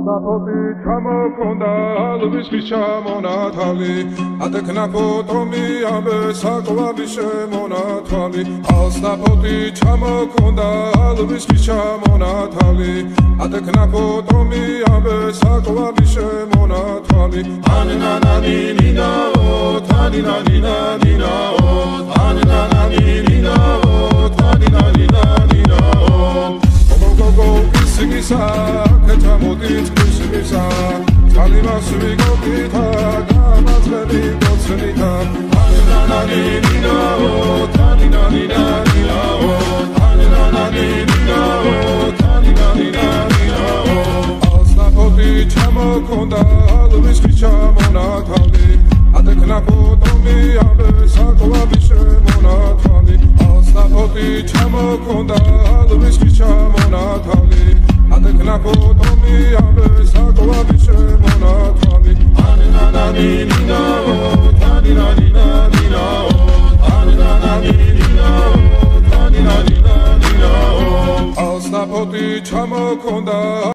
Alsnapoti ჩამოქონდა ალვისის ჩამონათალი ატექნა ფოტომი ამე საკვალი შემონათალი Alsnapoti ჩამოქონდა ალვისის ჩამონათალი ატექნა ფოტომი ამე საკვალი შემონათალი ანანანინინაო თანინანინანინაო ანანანინინაო თანინანინანინაო გოგო ისგისა კეთამოდით ისგისა კალიმას ვიგოქითა გამაცხები გოცნითა ანანანინინაო თანინანინანინაო ანანანინინაო თანინანინანინაო Alsnapoti ჩამოქონდა ალვისის ჩამონათალი ატექნა ფოტომი ამე საკვალი შემონათალი Alsnapoti ჩამოქონდა ალვისის ჩამონათალი ატექნა ფოტომი ამე საკვალი შემონათალი ანანანინინაო თანინანინანინაო ანანანინინაო თანინანინანინაო Alsnapoti ჩამოქონდა